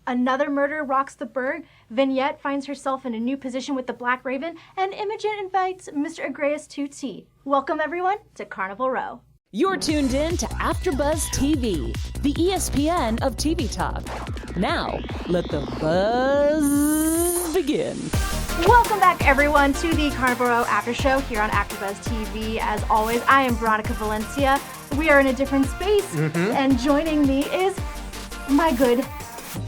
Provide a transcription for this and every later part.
Another murder rocks the burg. Vignette finds herself in a new position with the Black Raven, and Imogen invites Mr. Agreus to tea. Welcome, everyone, to Carnival Row. You're tuned in to AfterBuzz TV, the ESPN of TV talk. Now, let the buzz begin. Welcome back, everyone, to the Carnival Row After Show here on AfterBuzz TV. As always, I am Veronica Valencia. We are in a different space, and joining me is my good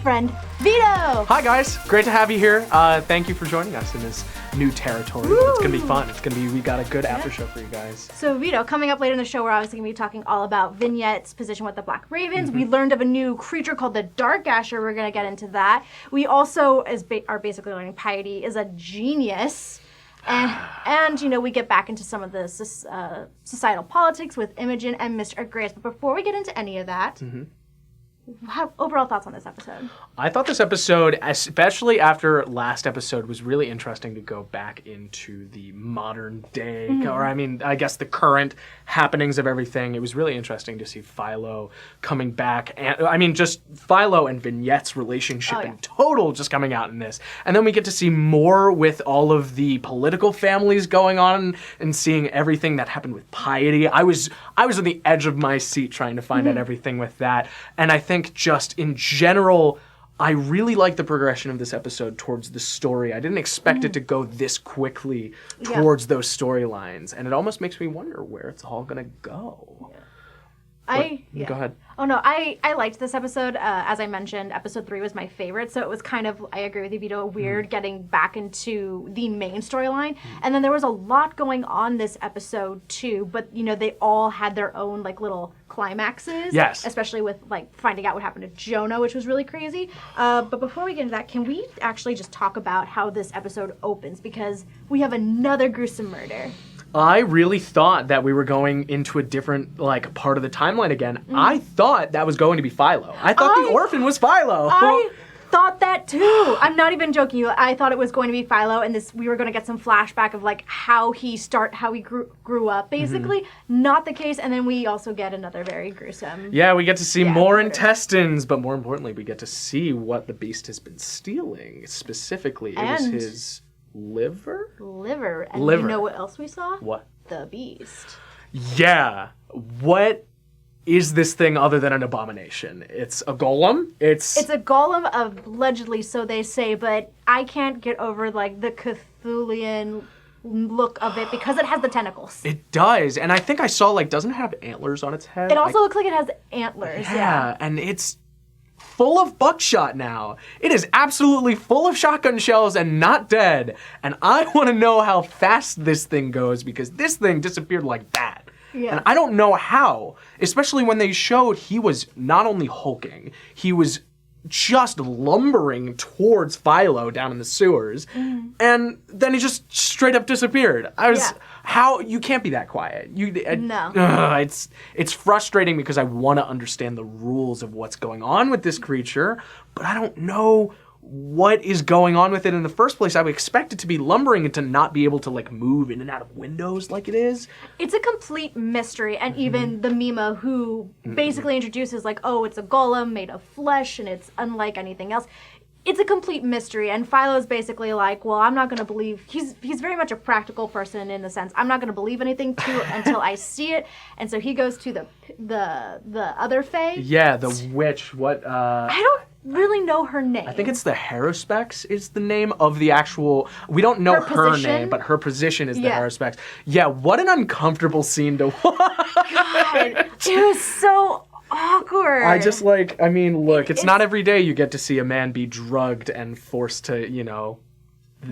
friend, Vito. Hi, guys. Great to have you here. Thank you for joining us in this new territory. Woo! It's going to be fun. We got a good after show for you guys. So, Vito, coming up later in the show, we're obviously going to be talking all about Vignette's position with the Black Ravens. We learned of a new creature called the Darkasher. We're going to get into that. We also are basically learning Piety is a genius. And you know, we get back into some of the societal politics with Imogen and Mr. Agreus. But before we get into any of that, overall thoughts on this episode? I thought this episode, especially after last episode, was really interesting to go back into the modern day, or I guess the current happenings of everything. It was really interesting to see Philo coming back, and just Philo and Vignette's relationship in total just coming out in this. And then we get to see more with all of the political families going on and seeing everything that happened with Piety. I was on the edge of my seat trying to find out everything with that. And I think just in general, I really like the progression of this episode towards the story. I didn't expect it to go this quickly towards those storylines. And it almost makes me wonder where it's all going to go. Go ahead. Oh, no, I liked this episode. As I mentioned, episode 3 was my favorite, so it was kind of, I agree with you, Vito, weird getting back into the main storyline. And then there was a lot going on this episode, too, but, you know, they all had their own, like, little climaxes. Yes. Especially with, like, finding out what happened to Jonah, which was really crazy. But before we get into that, can we actually just talk about how this episode opens? Because we have another gruesome murder. I really thought that we were going into a different, part of the timeline again. I thought that was going to be Philo. I thought the orphan was Philo. I thought that too. I'm not even joking you. I thought it was going to be Philo, and we were going to get some flashback of how he grew up, basically. Not the case, and then we also get another very gruesome. Yeah, we get to see more intestines, but more importantly, we get to see what the beast has been stealing. Specifically, it was his liver. And you know what else we saw? What? The beast. Yeah. What is this thing other than an abomination? It's a golem. It's a golem, allegedly, so they say, but I can't get over the Cthulhian look of it because it has the tentacles. It does, and I think I saw doesn't it have antlers on its head? It also looks like it has antlers. Yeah, and it's full of buckshot now. It is absolutely full of shotgun shells and not dead. And I want to know how fast this thing goes because this thing disappeared like that. Yeah. And I don't know how, especially when they showed he was not only hulking, he was just lumbering towards Philo down in the sewers. And then he just straight up disappeared. How you can't be that quiet. No. It's frustrating because I want to understand the rules of what's going on with this creature, but I don't know what is going on with it in the first place. I would expect it to be lumbering and to not be able to move in and out of windows like it is. It's a complete mystery, and even the Mima who basically introduces it's a golem made of flesh and it's unlike anything else. It's a complete mystery, and Philo's basically well, I'm not going to believe. He's very much a practical person in the sense I'm not going to believe anything until I see it, and so he goes to the other fae. Yeah, the witch. What? I don't really know her name. I think it's the Haruspex is the name of the actual. We don't know her name, but her position is the Haruspex. Yeah, what an uncomfortable scene to watch. God, it was so awkward. I just look, it's not every day you get to see a man be drugged and forced to,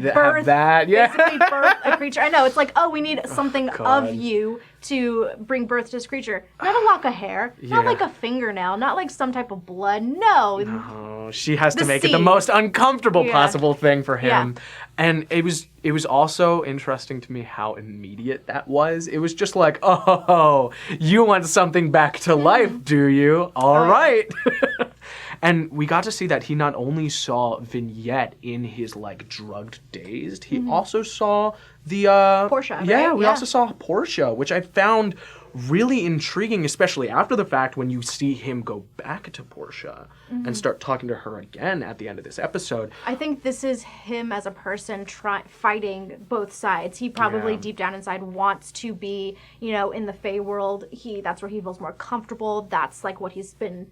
have that. Yeah. Basically birth a creature. I know, it's we need something of you to bring birth to this creature. Not a lock of hair, not a fingernail, not some type of blood. No, she has to make it the most uncomfortable possible thing for him. And it was also interesting to me how immediate that was. It was just oh, you want something back to life, do you? All right. And we got to see that he not only saw Vignette in his drugged dazed, he also saw the Portia. Yeah, right? we also saw Portia, which I found really intriguing, especially after the fact when you see him go back to Portia and start talking to her again at the end of this episode. I think this is him as a person fighting both sides. He probably deep down inside wants to be, in the Fae world. That's where he feels more comfortable. That's like what he's been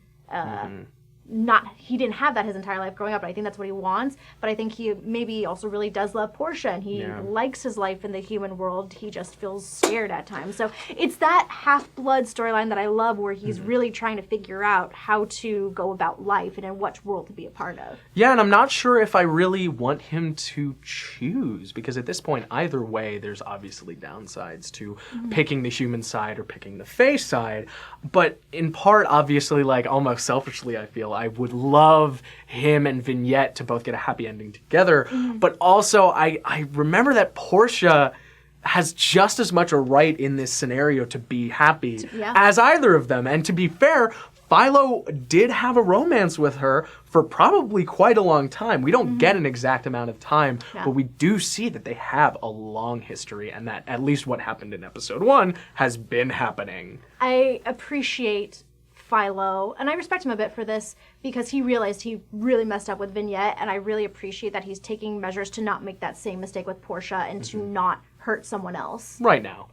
he didn't have that his entire life growing up, but I think that's what he wants. But I think he maybe also really does love Portia, and he likes his life in the human world. He just feels scared at times. So it's that half-blood storyline that I love, where he's really trying to figure out how to go about life and in what world to be a part of. Yeah, and I'm not sure if I really want him to choose, because at this point, either way, there's obviously downsides to picking the human side or picking the Fae side. But in part, obviously, like almost selfishly, I feel I would love him and Vignette to both get a happy ending together. But also, I remember that Portia has just as much a right in this scenario to be happy as either of them. And to be fair, Philo did have a romance with her for probably quite a long time. We don't get an exact amount of time, but we do see that they have a long history, and that at least what happened in episode 1 has been happening. I appreciate Philo, and I respect him a bit for this, because he realized he really messed up with Vignette, and I really appreciate that he's taking measures to not make that same mistake with Portia and to not hurt someone else. Right now.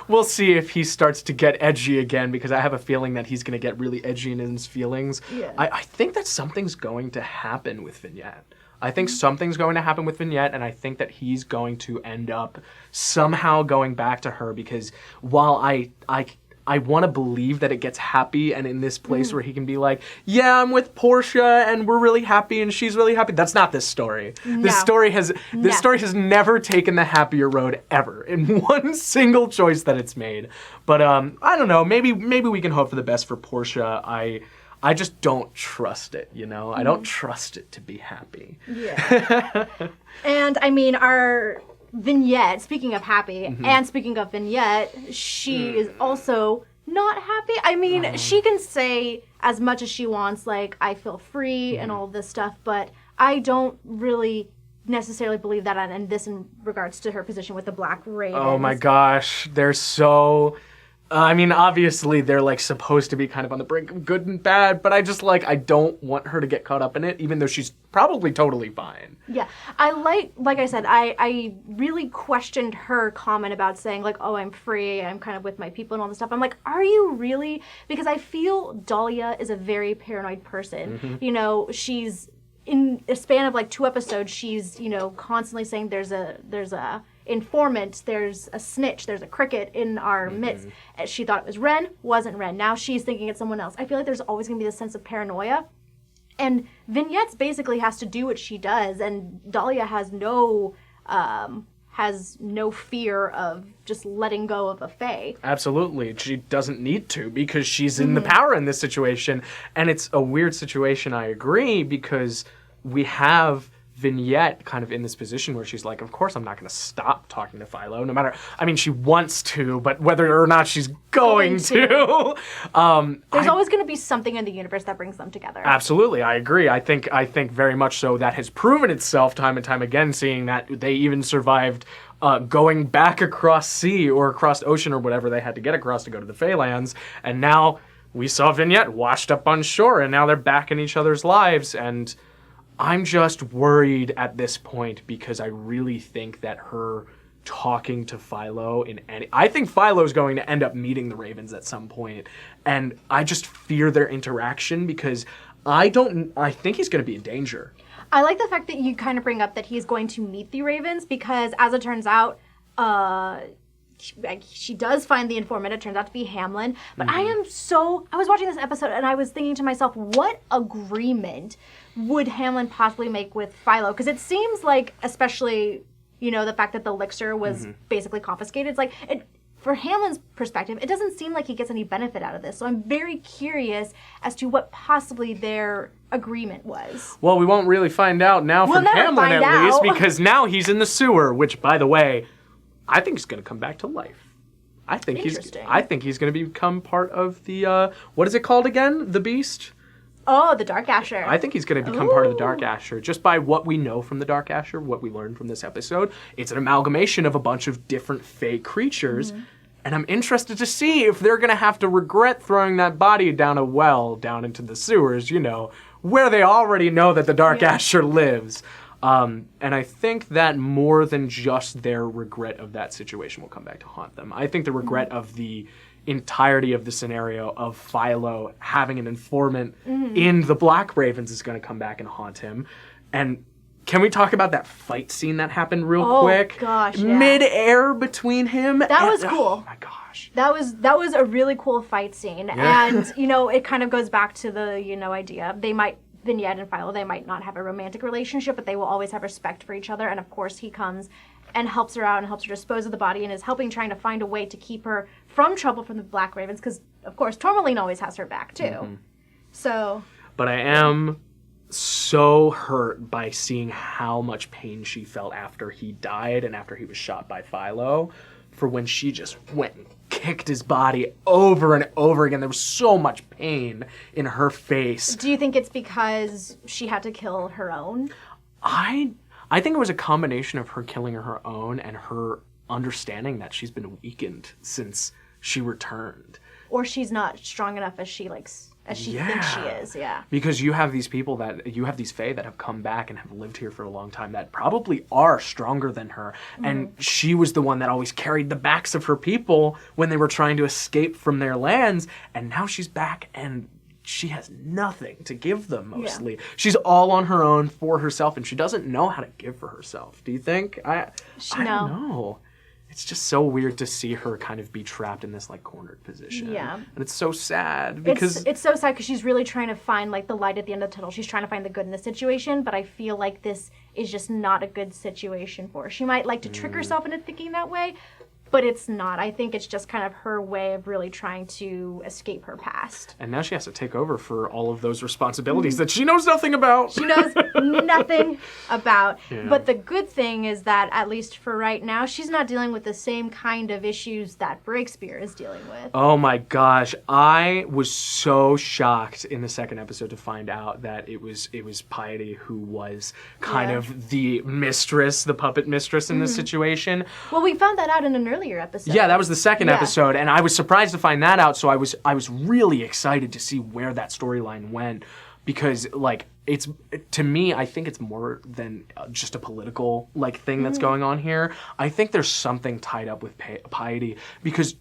We'll see if he starts to get edgy again, because I have a feeling that he's going to get really edgy in his feelings. Yeah. I think that something's going to happen with Vignette. I think something's going to happen with Vignette, and I think that he's going to end up somehow going back to her, because while I want to believe that it gets happy and in this place where he can be like, yeah, I'm with Portia and we're really happy and she's really happy. That's not this story. No. This story has never taken the happier road ever in one single choice that it's made. But I don't know. Maybe we can hope for the best for Portia. I just don't trust it, I don't trust it to be happy. Yeah. And I mean, our Vignette, speaking of happy, and speaking of Vignette, she is also not happy. I mean, she can say as much as she wants, like, I feel free and all this stuff, but I don't really necessarily believe that, and this in regards to her position with the Black Ravens. Oh my gosh, they're so... I mean, obviously, they're, like, supposed to be kind of on the brink of good and bad, but I don't want her to get caught up in it, even though she's probably totally fine. Yeah. Like I said, I really questioned her comment about saying, like, oh, I'm free, I'm kind of with my people and all this stuff. I'm like, are you really? Because I feel Dahlia is a very paranoid person. She's, in a span of, like, 2 episodes, she's, constantly saying there's a informant, there's a snitch, there's a cricket in our midst. She thought it was Ren, wasn't Ren. Now she's thinking it's someone else. I feel like there's always going to be this sense of paranoia. And Vignette's basically has to do what she does, and Dahlia has no fear of just letting go of a Fae. Absolutely. She doesn't need to, because she's in the power in this situation. And it's a weird situation, I agree, because we have Vignette kind of in this position where she's like, of course I'm not going to stop talking to Philo, no matter, I mean, she wants to, but whether or not she's going to. There's always going to be something in the universe that brings them together. Absolutely, I agree. I think very much so that has proven itself time and time again, seeing that they even survived going back across sea or across ocean or whatever they had to get across to go to the Faelands, and now we saw Vignette washed up on shore, and now they're back in each other's lives, and I'm just worried at this point, because I really think that her talking to Philo I think Philo's going to end up meeting the Ravens at some point, and I just fear their interaction, because I think he's going to be in danger. I like the fact that you kind of bring up that he's going to meet the Ravens, because as it turns out, she does find the informant. It turns out to be Hamlin. But I was watching this episode and I was thinking to myself, what agreement would Hamlin possibly make with Philo? Because it seems like, especially, the fact that the elixir was basically confiscated, it's like, for Hamlin's perspective, it doesn't seem like he gets any benefit out of this. So I'm very curious as to what possibly their agreement was. Well, we won't really find out now from Hamlin, at least, because now he's in the sewer, which, by the way, I think he's going to come back to life. I think he's going to become part of the what is it called again? The Beast? Oh, the Darkasher. I think he's going to become part of the Darkasher, just by what we know from the Darkasher, what we learned from this episode. It's an amalgamation of a bunch of different Fae creatures, And I'm interested to see if they're going to have to regret throwing that body down a well, down into the sewers, where they already know that the Darkasher lives. And I think that more than just their regret of that situation will come back to haunt them. I think the regret of the entirety of the scenario of Philo having an informant in the Black Ravens is going to come back and haunt him. And can we talk about that fight scene that happened real quick? Oh, gosh, yeah. Mid-air between him. That was cool. Oh, my gosh. That was a really cool fight scene. Yeah. And, it kind of goes back to the, idea. Vignette and Philo, they might not have a romantic relationship, but they will always have respect for each other. And, of course, he comes and helps her out and helps her dispose of the body and is trying to find a way to keep her from trouble from the Black Ravens because, of course, Tourmaline always has her back, too. So... But I am so hurt by seeing how much pain she felt after he died and after he was shot by Philo, for when she just went and kicked his body over and over again. There was so much pain in her face. Do you think it's because she had to kill her own? I think it was a combination of her killing her own and her understanding that she's been weakened since she returned. Or she's not strong enough as she thinks she is, yeah. Because you have these people you have these Fae that have come back and have lived here for a long time that probably are stronger than her. And she was the one that always carried the backs of her people when they were trying to escape from their lands. And now she's back and she has nothing to give them, mostly. Yeah. She's all on her own for herself, and she doesn't know how to give for herself. Do you think? I don't know. It's just so weird to see her kind of be trapped in this, cornered position. Yeah. And it's so sad, because... It's so sad, because she's really trying to find, the light at the end of the tunnel. She's trying to find the good in the situation, but I feel like this is just not a good situation for her. She might like to trick herself into thinking that way, but it's not. I think it's just kind of her way of really trying to escape her past. And now she has to take over for all of those responsibilities that she knows nothing about. She knows nothing about. Yeah. But the good thing is that, at least for right now, she's not dealing with the same kind of issues that Breakspear is dealing with. Oh my gosh. I was so shocked in the second episode to find out that it was Piety who was kind of the mistress, the puppet mistress in this situation. Well, we found that out in an earlier episode. Yeah, that was the second episode, and I was surprised to find that out, so I was really excited to see where that storyline went, because, it's, to me, I think it's more than just a political, thing that's going on here. I think there's something tied up with Piety, because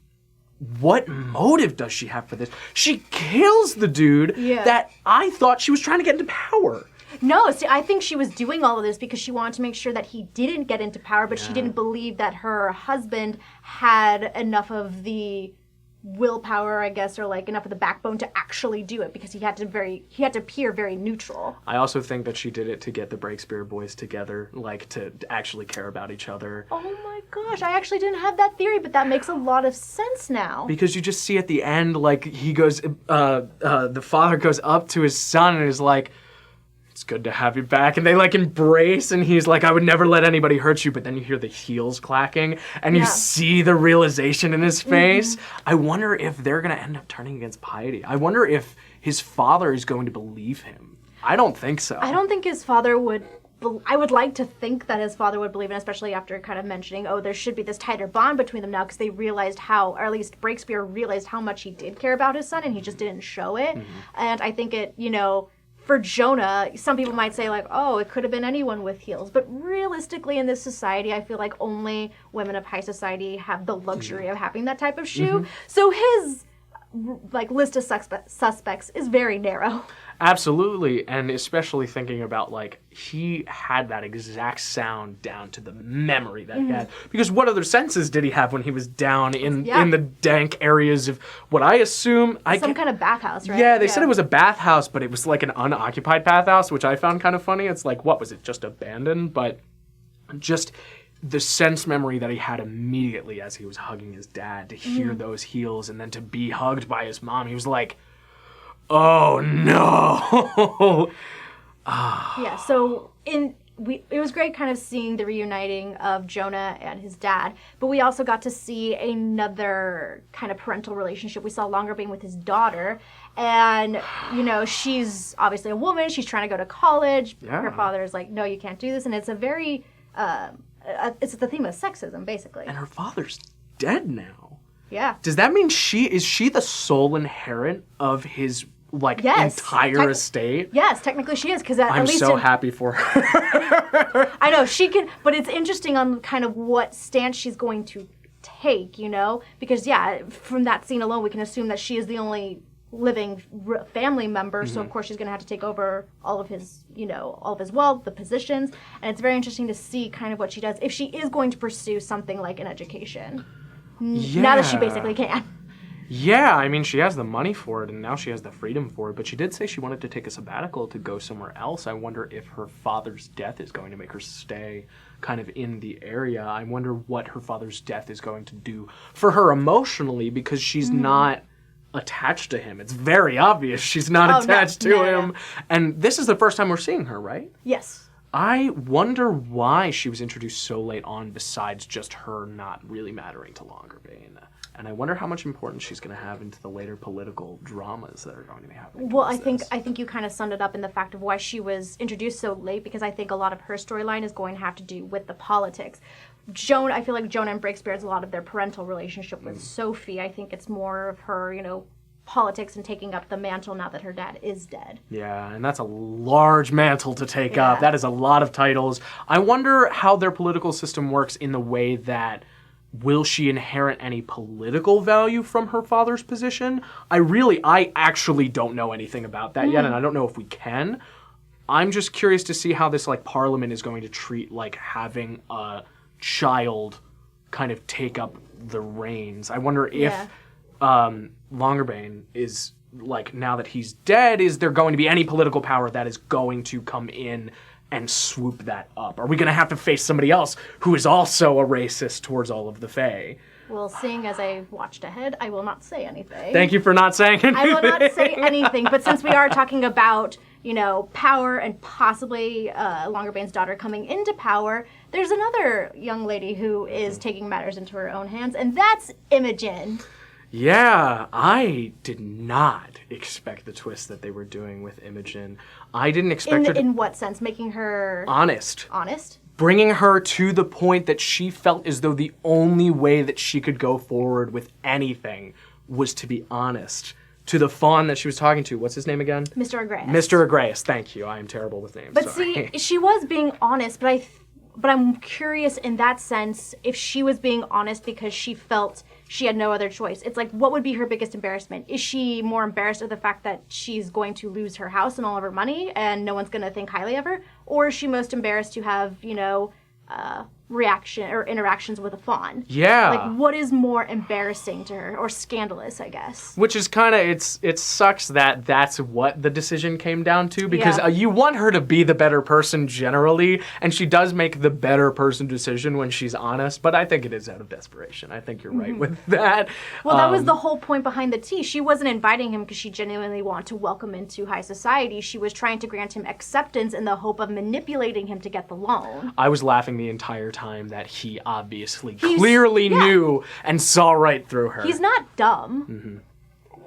what motive does she have for this? She kills the dude that I thought she was trying to get into power. No, see, I think she was doing all of this because she wanted to make sure that he didn't get into power, but she didn't believe that her husband had enough of the willpower, I guess, or enough of the backbone to actually do it, because he had to appear very neutral. I also think that she did it to get the Breakspear boys together, to actually care about each other. Oh my gosh, I actually didn't have that theory, but that makes a lot of sense now. Because you just see at the end, he goes, the father goes up to his son and is like, "It's good to have you back," and they embrace, and he's like, "I would never let anybody hurt you," but then you hear the heels clacking and you see the realization in his face. I wonder if they're going to end up turning against Piety. I wonder if his father is going to believe him. I don't think so. I don't think his father would. I would like to think that his father would believe it, especially after kind of mentioning, there should be this tighter bond between them now, because they realized or at least Breakspear realized how much he did care about his son, and he just didn't show it. And I think it, for Jonah, some people might say, it could have been anyone with heels. But realistically, in this society, I feel like only women of high society have the luxury of having that type of shoe. So his, list of suspects is very narrow. Absolutely, and especially thinking about, he had that exact sound down to the memory that he had. Because what other senses did he have when he was down in the dank areas of what I assume... Some kind of bathhouse, right? Yeah, they said it was a bathhouse, but it was an unoccupied bathhouse, which I found kind of funny. It's what was it, just abandoned? But just the sense memory that he had immediately as he was hugging his dad, to hear those heels and then to be hugged by his mom, he was like... Oh no! Yeah, so it was great kind of seeing the reuniting of Jonah and his dad, but we also got to see another kind of parental relationship. We saw Longer being with his daughter, and she's obviously a woman. She's trying to go to college. Yeah. Her father is like, "No, you can't do this," and it's a very it's the theme of sexism, basically. And her father's dead now. Yeah. Does that mean is she the sole inherent of his Yes. entire estate? Yes, technically she is, because at I'm least so happy for her. I know she can, but it's interesting on kind of what stance she's going to take, because from that scene alone, we can assume that she is the only living family member. So of course she's going to have to take over all of his, all of his wealth, the positions, and it's very interesting to see kind of what she does if she is going to pursue something like an education. Now that she basically can. Yeah, I mean, she has the money for it, and now she has the freedom for it, but she did say she wanted to take a sabbatical to go somewhere else. I wonder if her father's death is going to make her stay kind of in the area. I wonder what her father's death is going to do for her emotionally, because she's not attached to him. It's very obvious she's not attached to him. And this is the first time we're seeing her, right? Yes. I wonder why she was introduced so late on, besides just her not really mattering to Longerbane. And I wonder how much importance she's going to have into the later political dramas that are going to be happening. Well, I think you kind of summed it up in the fact of why she was introduced so late, because I think a lot of her storyline is going to have to do with the politics. I feel like Jonah and Breakspear has a lot of their parental relationship with Sophie. I think it's more of her, politics and taking up the mantle now that her dad is dead. Yeah, and that's a large mantle to take up. That is a lot of titles. I wonder how their political system works in the way that, will she inherit any political value from her father's position? I actually don't know anything about that yet, and I don't know if we can. I'm just curious to see how this parliament is going to treat having a child kind of take up the reins. I wonder if Longerbane is, now that he's dead, is there going to be any political power that is going to come in and swoop that up? Are we going to have to face somebody else who is also a racist towards all of the Fae? Well, seeing as I watched ahead, I will not say anything. Thank you for not saying anything. I will not say anything, but since we are talking about, power and possibly Longerbane's daughter coming into power, there's another young lady who is taking matters into her own hands, and that's Imogen. Yeah, I did not expect the twist that they were doing with Imogen. I didn't expect her to... In what sense? Making her... Honest. Honest? Bringing her to the point that she felt as though the only way that she could go forward with anything was to be honest. To the fawn that she was talking to. What's his name again? Mr. Agreus. Mr. Agreus, thank you. I am terrible with names. But sorry. See, she was being honest, but I'm curious in that sense if she was being honest because she felt she had no other choice. It's what would be her biggest embarrassment? Is she more embarrassed of the fact that she's going to lose her house and all of her money and no one's going to think highly of her? Or is she most embarrassed to have, reaction or interactions with a fawn? Yeah. What is more embarrassing to her, or scandalous, I guess? Which is kind of, it sucks that that's what the decision came down to, because you want her to be the better person generally, and she does make the better person decision when she's honest, but I think it is out of desperation. I think you're right with that. Well, that was the whole point behind the tea. She wasn't inviting him because she genuinely wanted to welcome him into high society. She was trying to grant him acceptance in the hope of manipulating him to get the loan. I was laughing the entire time that he obviously clearly knew and saw right through her. He's not dumb.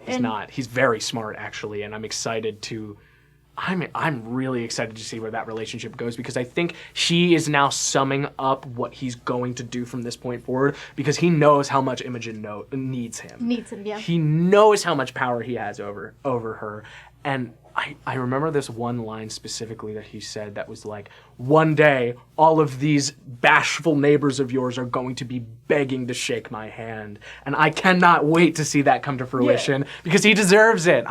He's not. He's very smart, actually, and I'm excited to... I'm really excited to see where that relationship goes, because I think he is now summing up what he's going to do from this point forward, because he knows how much Imogen needs him. Needs him, yeah. He knows how much power he has over her, and I remember this one line specifically that he said that was one day, all of these bashful neighbors of yours are going to be begging to shake my hand. And I cannot wait to see that come to fruition, because he deserves it.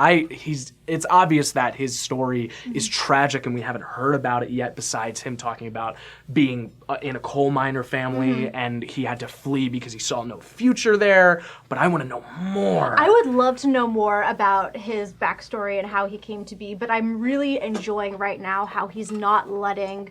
It's obvious that his story is tragic, and we haven't heard about it yet, besides him talking about being in a coal miner family, and he had to flee because he saw no future there. But I want to know more. I would love to know more about his backstory and how he came to be, but I'm really enjoying right now how he's not letting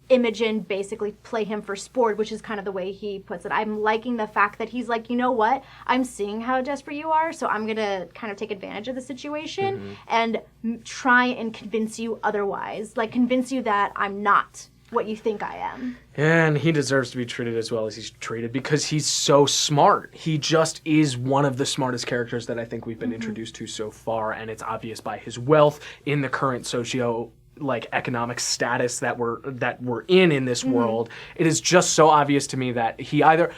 Imogen basically play him for sport, which is kind of the way he puts it. I'm liking the fact that he's you know what? I'm seeing how desperate you are, so I'm going to kind of take advantage of the situation and try and convince you otherwise. Convince you that I'm not what you think I am. And he deserves to be treated as well as he's treated, because he's so smart. He just is one of the smartest characters that I think we've been introduced to so far, and it's obvious by his wealth in the current economic status that we're in this world. It is just so obvious to me that he either...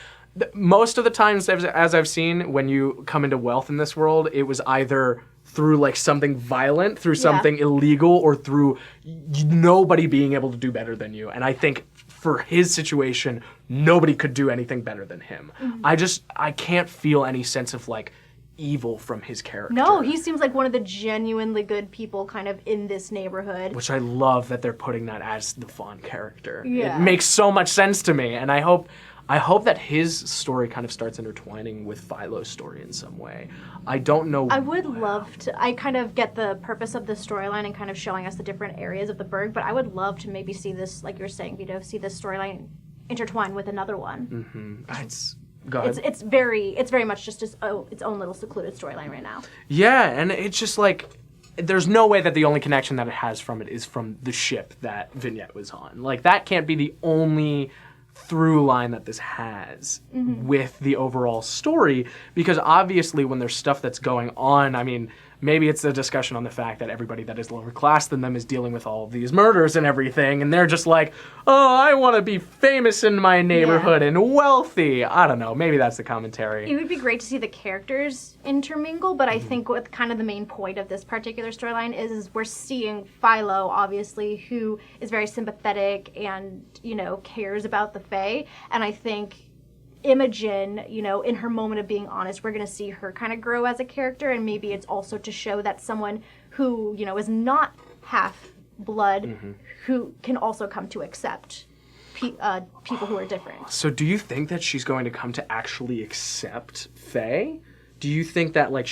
most of the times, as I've seen, when you come into wealth in this world, it was either through like something violent, through something illegal, or through nobody being able to do better than you. And I think for his situation, nobody could do anything better than him. I can't feel any sense of like evil from his character. No, he seems like one of the genuinely good people kind of in this neighborhood. Which I love that they're putting that as the Fawn character. Yeah. It makes so much sense to me, and I hope that his story kind of starts intertwining with Philo's story in some way. I don't know. I would love to. I kind of get the purpose of the storyline and kind of showing us the different areas of the burg, but I would love to maybe see this, like you're saying, Vito, see this storyline intertwine with another one. Go ahead. It's very much just its own little secluded storyline right now. Yeah, and it's just like, there's no way that the only connection that it has from it is from the ship that Vignette was on. Like, that can't be the only through line that this has with the overall story, because obviously when there's stuff that's going on, I mean, maybe it's a discussion on the fact that everybody that is lower class than them is dealing with all of these murders and everything, and they're just like, oh, I want to be famous in my neighborhood and wealthy. I don't know, maybe that's the commentary. It would be great to see the characters intermingle, but I think what kind of the main point of this particular storyline is we're seeing Philo, obviously, who is very sympathetic and, you know, cares about the Fae, and I think Imogen, you know, in her moment of being honest, we're going to see her kind of grow as a character, and maybe it's also to show that someone who, you know, is not half blood, who can also come to accept people who are different. So do you think that she's going to come to actually accept Fae? Do you think that like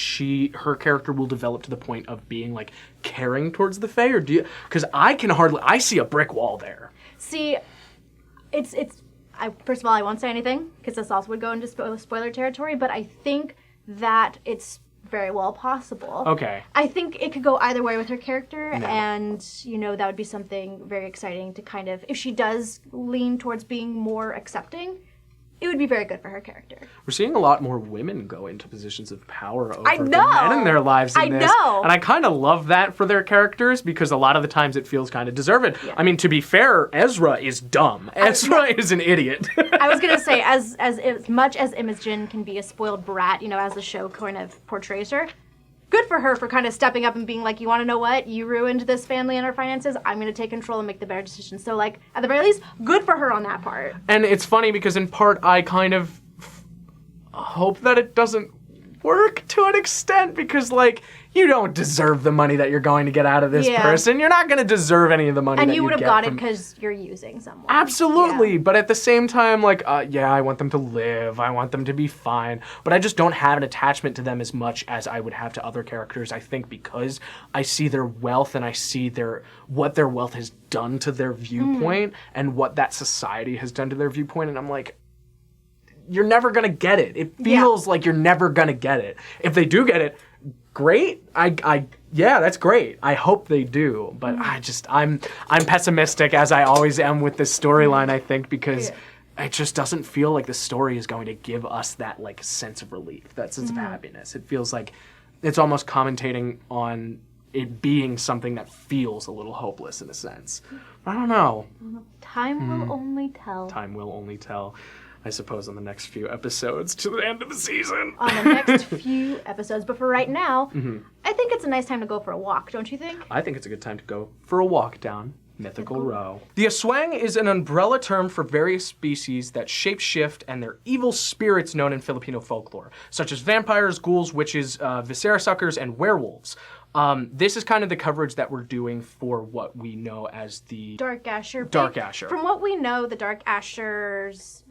her character will develop to the point of being like caring towards the Fae, or do you? Because I see a brick wall there. See, first of all, I won't say anything, because this also would go into spoiler territory, but I think that it's very well possible. Okay. I think it could go either way with her character, and, you know, that would be something very exciting to kind of, if she does lean towards being more accepting, it would be very good for her character. We're seeing a lot more women go into positions of power over I the know. men in their lives in this. Know. And I kind of love that for their characters, because a lot of the times it feels kind of deserved. Yeah. I mean, to be fair, Ezra is dumb. Ezra is an idiot. I was going to say, as much as Imogen can be a spoiled brat, you know, as the show kind of portrays her, good for her for kind of stepping up and being like, you want to know what? You ruined this family and our finances. I'm going to take control and make the better decision. So, like, at the very least, good for her on that part. And it's funny because in part I kind of hope that it doesn't work to an extent, because like, you don't deserve the money that you're going to get out of this person. You're not going to deserve any of the money that you would have get got it from... because you're using someone. Absolutely, Yeah. but at the same time, like, I want them to live, I want them to be fine, but I just don't have an attachment to them as much as I would have to other characters, I think, because I see their wealth and I see what their wealth has done to their viewpoint and what that society has done to their viewpoint, and I'm like, you're never gonna get it. It feels like you're never gonna get it. If they do get it, great. Yeah, that's great. I hope they do, but I'm pessimistic, as I always am with this storyline, I think, because it just doesn't feel like the story is going to give us that like sense of relief, that sense of happiness. It feels like it's almost commentating on it being something that feels a little hopeless in a sense. I don't know. Time will only tell. Time will only tell. I suppose on the next few episodes to the end of the season. On the next few episodes. But for right now, I think it's a nice time to go for a walk, don't you think? I think it's a good time to go for a walk down Mythical Row. The Aswang is an umbrella term for various species that shapeshift and they're evil spirits known in Filipino folklore, such as vampires, ghouls, witches, viscerasuckers, and werewolves. This is kind of the coverage that we're doing for what we know as the Darkasher. Darkasher. From what we know, the Darkasher's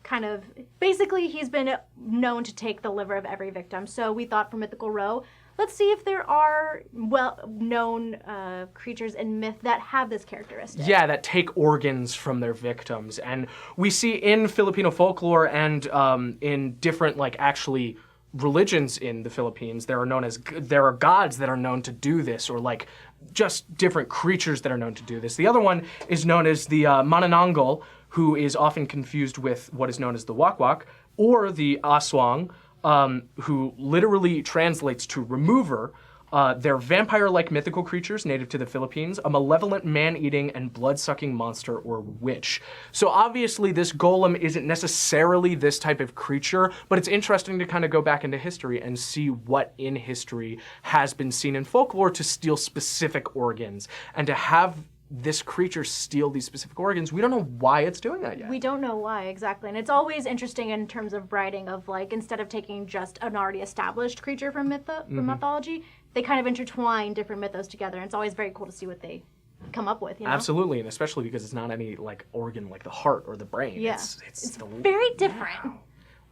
kind of, basically he's been known to take the liver of every victim. So we thought for Mythical Row, let's see if there are well-known creatures in myth that have this characteristic. Yeah, that take organs from their victims. And we see in Filipino folklore and in different, like, actually religions in the Philippines, there are gods that are known to do this, or like just different creatures that are known to do this. The other one is known as the Manananggal, who is often confused with what is known as the Wakwak, or the Aswang, who literally translates to remover. They're vampire-like mythical creatures native to the Philippines, a malevolent man-eating and blood-sucking monster or witch. So obviously this golem isn't necessarily this type of creature, but it's interesting to kind of go back into history and see what in history has been seen in folklore to steal specific organs. And to have this creature steal these specific organs, we don't know why it's doing that yet. We don't know why, exactly. And it's always interesting in terms of writing of, like, instead of taking just an already established creature from mythology, they kind of intertwine different mythos together. And it's always very cool to see what they come up with, you know? Absolutely, and especially because it's not any, like, organ like the heart or the brain. Yeah. It's very different. Wow.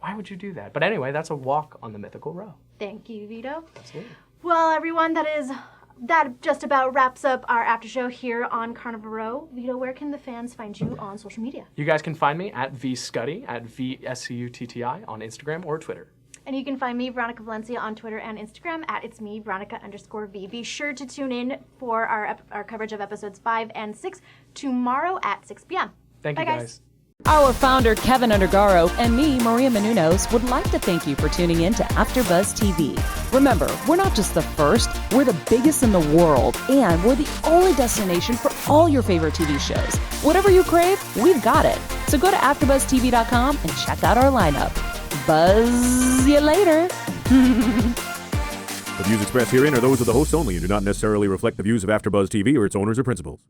Why would you do that? But anyway, that's a walk on the mythical row. Thank you, Vito. Absolutely. Well, everyone, that just about wraps up our after show here on Carnival Row. Vito, where can the fans find you on social media? You guys can find me at vscutti, at vscutti on Instagram or Twitter. And you can find me, Veronica Valencia, on Twitter and Instagram at it's me, Veronica_V. Be sure to tune in for our coverage of episodes 5 and 6 tomorrow at 6 p.m. Thank you, guys. Our founder, Kevin Undergaro, and me, Maria Menounos, would like to thank you for tuning in to AfterBuzz TV. Remember, we're not just the first, we're the biggest in the world, and we're the only destination for all your favorite TV shows. Whatever you crave, we've got it. So go to AfterBuzzTV.com and check out our lineup. Buzz you later. The views expressed herein are those of the hosts only and do not necessarily reflect the views of AfterBuzz TV or its owners or principals.